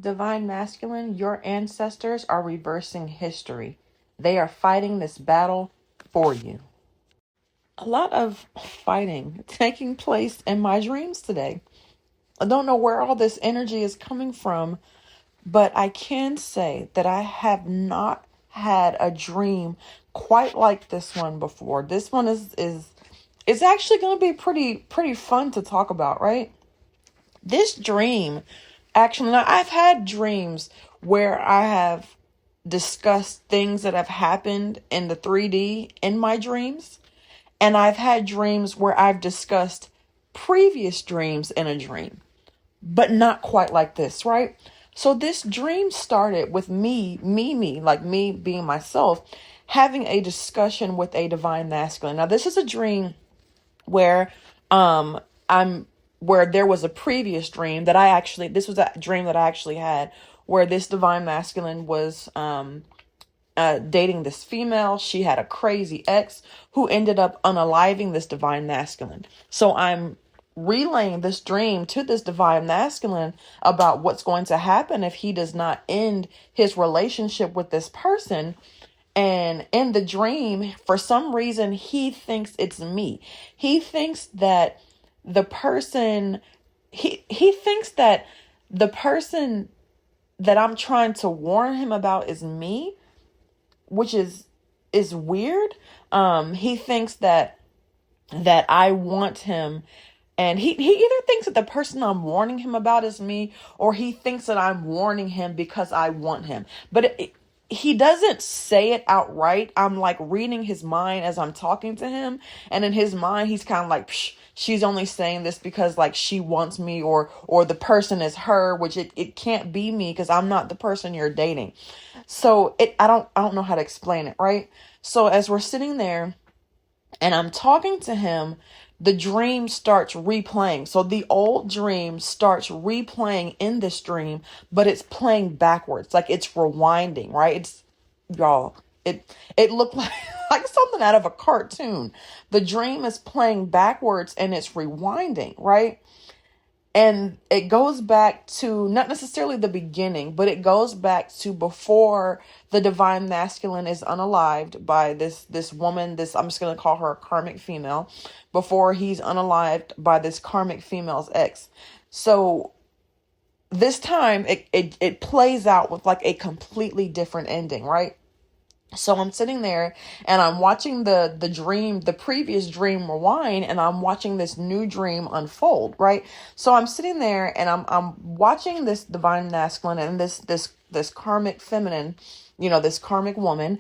Divine Masculine, your ancestors are reversing history. They are fighting this battle for you. A lot of fighting taking place in my dreams today. I don't know where all this energy is coming from, but I can say that I have not had a dream quite like this one before. This one is it's actually going to be pretty fun to talk about, right? This dream, actually, now I've had dreams where I have discussed things that have happened in the 3D in my dreams, and I've had dreams where I've discussed previous dreams in a dream, but not quite like this, right? So this dream started with me, like me being myself, having a discussion with a divine masculine. Now, this is a dream where I'm where there was a previous dream that this was a dream that I actually had where this divine masculine was dating this female. She had a crazy ex who ended up unaliving this divine masculine. So I'm relaying this dream to this divine masculine about what's going to happen if he does not end his relationship with this person. And in the dream, for some reason, he thinks it's me. He thinks that the person, he thinks that the person that I'm trying to warn him about is me, which is weird. He thinks that I want him, and he either thinks that the person I'm warning him about is me, or he thinks that I'm warning him because I want him. But he doesn't say it outright. I'm like reading his mind as I'm talking to him, and in his mind he's kind of like, Psh, she's only saying this because like she wants me, or the person is her, which it can't be me because I'm not the person you're dating. So I don't know how to explain it, right? So as we're sitting there and I'm talking to him, the dream starts replaying. So the old dream starts replaying in this dream, but it's playing backwards. Like it's rewinding, right? Y'all, it looked like, like something out of a cartoon. The dream is playing backwards and it's rewinding, right? And it goes back to not necessarily the beginning, but it goes back to before the divine masculine is unalived by this woman, I'm just going to call her a karmic female, before he's unalived by this karmic female's ex. So this time it plays out with like a completely different ending, right? So I'm sitting there and I'm watching the previous dream rewind, and I'm watching this new dream unfold, right? So I'm sitting there and I'm watching this divine masculine and this karmic feminine, this karmic woman,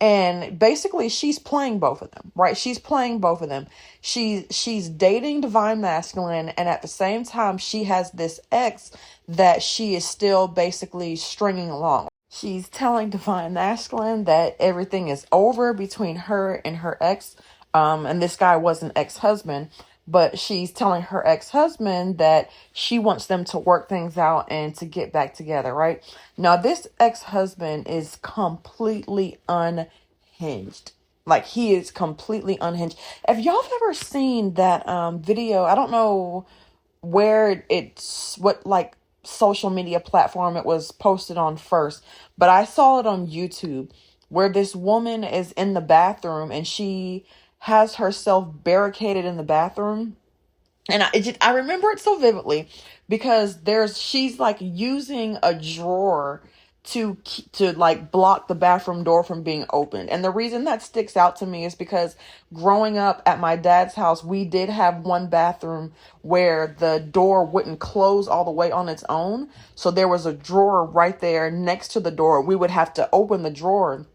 and basically she's playing both of them, right? She's playing both of them. She's dating divine masculine, and at the same time she has this ex that she is still basically stringing along. She's telling divine masculine that everything is over between her and her ex. And this guy was an ex-husband, but she's telling her ex-husband that she wants them to work things out and to get back together, right? Now, this ex-husband is completely unhinged. Like, he is completely unhinged. If y'all have ever seen that video, I don't know what like social media platform it was posted on first, but I saw it on YouTube where this woman is in the bathroom and she has herself barricaded in the bathroom. And I remember it so vividly because she's like using a drawer to like block the bathroom door from being opened. And the reason that sticks out to me is because growing up at my dad's house, we did have one bathroom where the door wouldn't close all the way on its own. So there was a drawer right there next to the door. We would have to open the drawer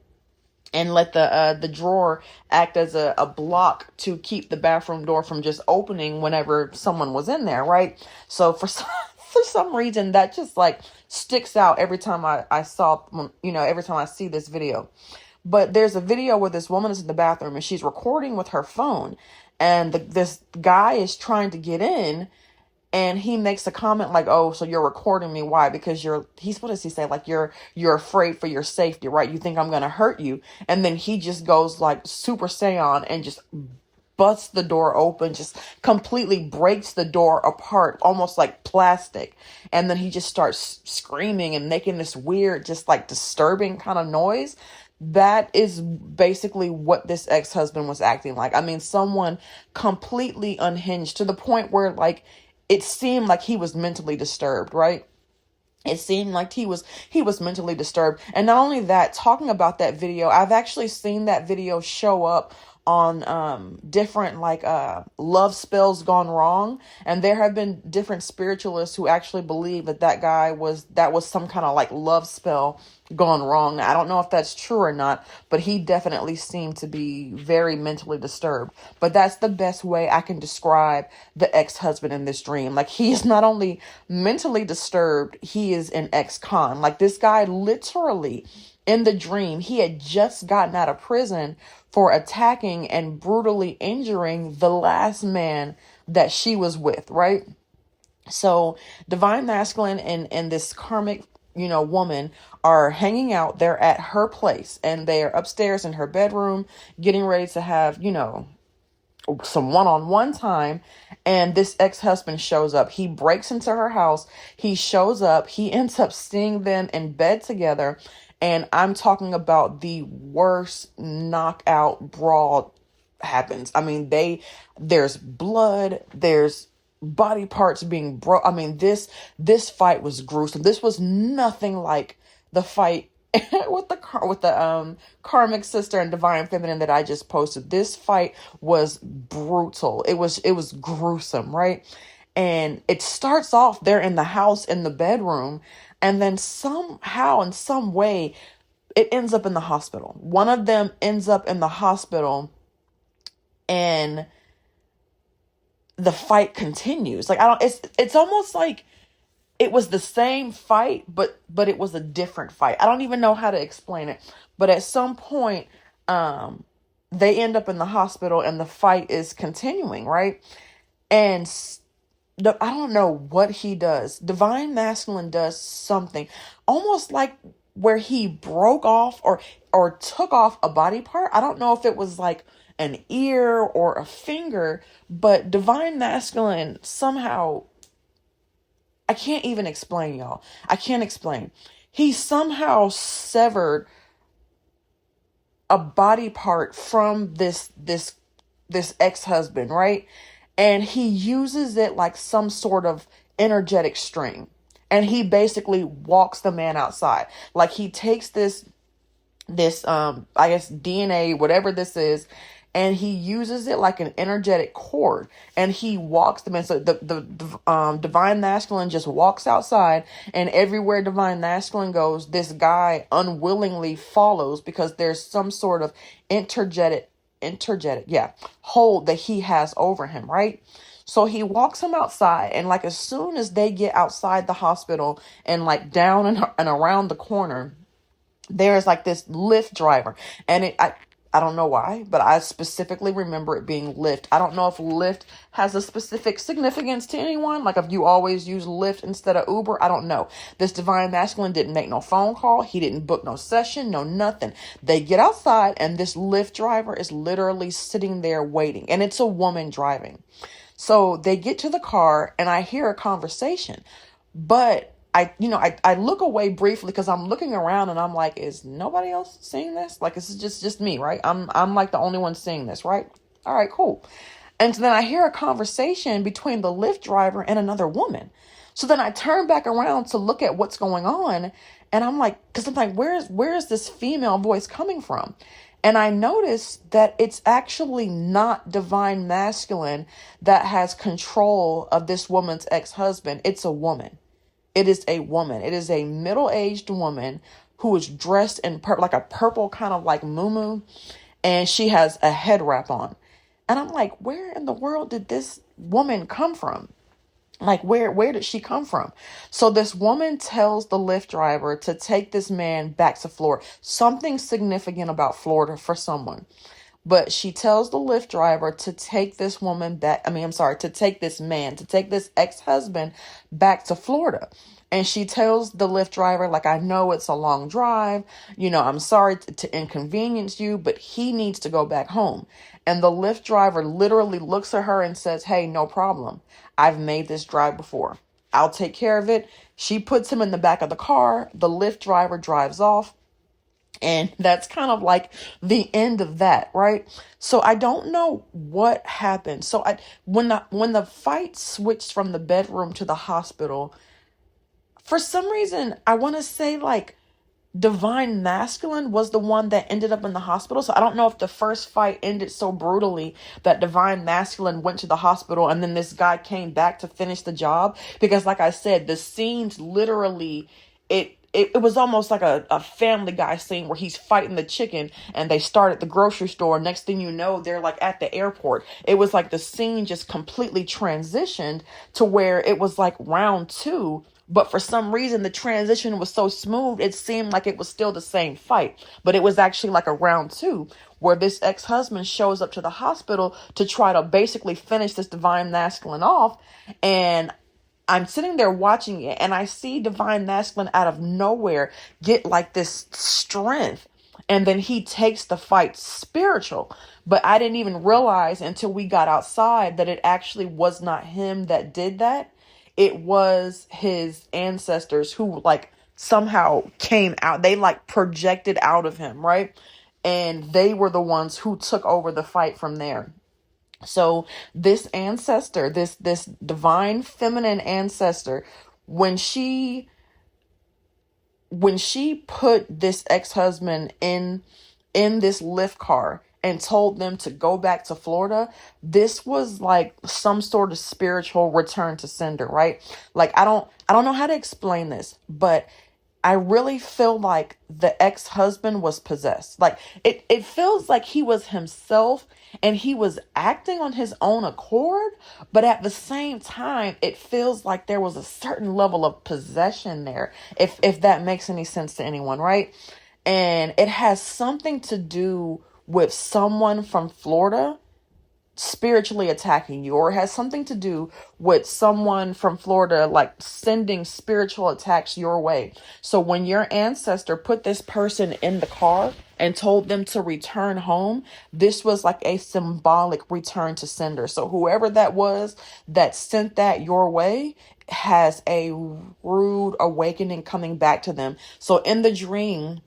and let the drawer act as a block to keep the bathroom door from just opening whenever someone was in there, right? So for some reason that just like sticks out every time every time I see this video. But there's a video where this woman is in the bathroom and she's recording with her phone, and this guy is trying to get in. And he makes a comment like, "Oh, so you're recording me? Why? Because what does he say? Like, you're afraid for your safety, right? You think I'm going to hurt you." And then he just goes like Super Saiyan and just busts the door open, just completely breaks the door apart, almost like plastic. And then he just starts screaming and making this weird, just like disturbing kind of noise. That is basically what this ex-husband was acting like. I mean, someone completely unhinged to the point where like it seemed like he was mentally disturbed, right? It seemed like he was mentally disturbed. And not only that, talking about that video, I've actually seen that video show up on different like love spells gone wrong, and there have been different spiritualists who actually believe that that was some kind of like love spell gone wrong. I don't know if that's true or not, but he definitely seemed to be very mentally disturbed. But that's the best way I can describe the ex-husband in this dream. Like, he is not only mentally disturbed, he is an ex-con. Like, this guy literally in the dream, he had just gotten out of prison for attacking and brutally injuring the last man that she was with, right? So divine masculine and this karmic, woman are hanging out. They're at her place and they are upstairs in her bedroom getting ready to have, some one-on-one time. And this ex-husband shows up. He breaks into her house. He shows up. He ends up seeing them in bed together. And I'm talking about the worst knockout brawl happens. I mean, there's blood, there's body parts being broke. I mean, this fight was gruesome. This was nothing like the fight with the karmic sister and divine feminine that I just posted. This fight was brutal. It was gruesome, right? And it starts off there in the house in the bedroom, and then somehow in some way it ends up in the hospital. One of them ends up in the hospital, and the fight continues. Like, I don't it's almost like it was the same fight, but it was a different fight. I don't even know how to explain it. But at some point, they end up in the hospital and the fight is continuing, right? And I don't know what he does. Divine masculine does something almost like where he broke off or took off a body part. I don't know if it was like an ear or a finger, but divine masculine somehow, I can't even explain, y'all. I can't explain. He somehow severed a body part from this ex-husband, right? And he uses it like some sort of energetic string. And he basically walks the man outside. Like, he takes this I guess DNA, whatever this is, and he uses it like an energetic cord, and he walks them in. So the divine masculine just walks outside, and everywhere divine masculine goes, this guy unwillingly follows because there's some sort of energetic hold that he has over him, right? So he walks him outside, and like as soon as they get outside the hospital and like down and around the corner, there's like this Lyft driver, and I don't know why, but I specifically remember it being Lyft. I don't know if Lyft has a specific significance to anyone, like if you always use Lyft instead of Uber. I don't know. This divine masculine didn't make no phone call. He didn't book no session, no nothing. They get outside, and this Lyft driver is literally sitting there waiting, and it's a woman driving. So they get to the car, and I hear a conversation, but I look away briefly because I'm looking around and I'm like, is nobody else seeing this? Like, this is just me, right? I'm like the only one seeing this, right? All right, cool. And so then I hear a conversation between the Lyft driver and another woman. So then I turn back around to look at what's going on, and I'm like, because I'm like, where is this female voice coming from? And I noticed that it's actually not divine masculine that has control of this woman's ex-husband. It's a woman. It is a woman. It is a middle-aged woman who is dressed in like a purple kind of like muumuu, and she has a head wrap on. And I'm like, where in the world did this woman come from? Like, where did she come from? So this woman tells the Lyft driver to take this man back to Florida. Something significant about Florida for someone. But she tells the Lyft driver to take this woman back. To take this man, to take this ex-husband back to Florida. And she tells the Lyft driver, like, I know it's a long drive. I'm sorry to inconvenience you, but he needs to go back home. And the Lyft driver literally looks at her and says, hey, no problem. I've made this drive before. I'll take care of it. She puts him in the back of the car. The Lyft driver drives off. And that's kind of like the end of that, right? So I don't know what happened. So when the fight switched from the bedroom to the hospital, for some reason, I want to say like Divine Masculine was the one that ended up in the hospital. So I don't know if the first fight ended so brutally that Divine Masculine went to the hospital and then this guy came back to finish the job. Because like I said, the scenes literally, it was almost like a Family Guy scene where he's fighting the chicken and they start at the grocery store. Next thing you know, they're like at the airport. It was like the scene just completely transitioned to where it was like round two. But for some reason, the transition was so smooth, it seemed like it was still the same fight. But it was actually like a round two where this ex-husband shows up to the hospital to try to basically finish this Divine Masculine off. And I'm sitting there watching it and I see Divine Masculine out of nowhere get like this strength. And then he takes the fight spiritual. But I didn't even realize until we got outside that it actually was not him that did that. It was his ancestors who like somehow came out. They like projected out of him, right? And they were the ones who took over the fight from there. So this ancestor, this divine feminine ancestor, when she put this ex-husband in this Lyft car and told them to go back to Florida, this was like some sort of spiritual return to sender, right? Like I don't know how to explain this, but I really feel like the ex-husband was possessed. Like it feels like he was himself and he was acting on his own accord, but at the same time, it feels like there was a certain level of possession there, if that makes any sense to anyone, right? And it has something to do with someone from Florida spiritually attacking you, or it has something to do with someone from Florida like sending spiritual attacks your way. So when your ancestor put this person in the car and told them to return home, this was like a symbolic return to sender. So whoever that was that sent that your way has a rude awakening coming back to them. So in the dream,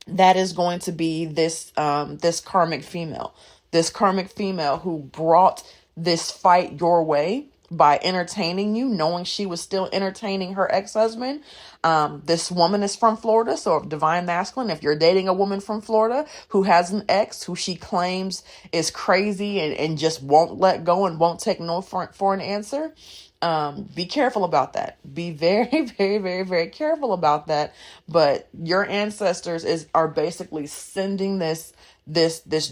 that is going to be this karmic female. This karmic female who brought this fight your way by entertaining you, knowing she was still entertaining her ex-husband. This woman is from Florida. So if Divine Masculine, if you're dating a woman from Florida who has an ex who she claims is crazy and just won't let go and won't take no for an answer, be careful about that. Be very, very, very, very careful about that. But your ancestors are basically sending this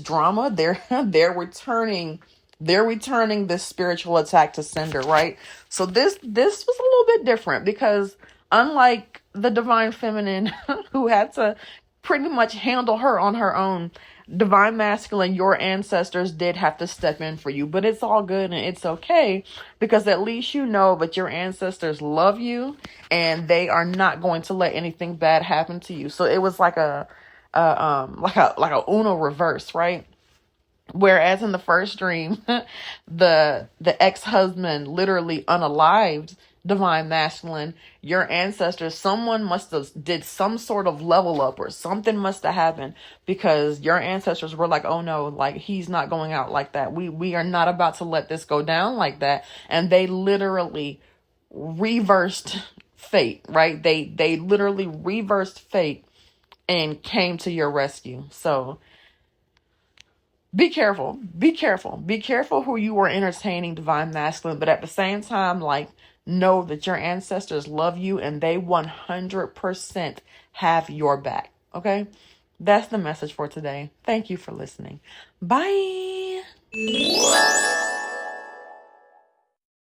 drama. They're returning this spiritual attack to sender, right? So this was a little bit different because unlike the divine feminine who had to pretty much handle her on her own, Divine Masculine, your ancestors did have to step in for you. But it's all good and it's okay because at least you know that your ancestors love you and they are not going to let anything bad happen to you. So it was like a Uno reverse, right? Whereas in the first dream, the ex-husband literally unalived Divine Masculine. Your ancestors, someone must have did some sort of level up or something must have happened because your ancestors were like, oh no, like he's not going out like that. We are not about to let this go down like that. And they literally reversed fate, right? They literally reversed fate and came to your rescue. So be careful. Be careful. Be careful who you are entertaining, Divine Masculine. But at the same time, like, know that your ancestors love you and they 100% have your back. Okay? That's the message for today. Thank you for listening. Bye.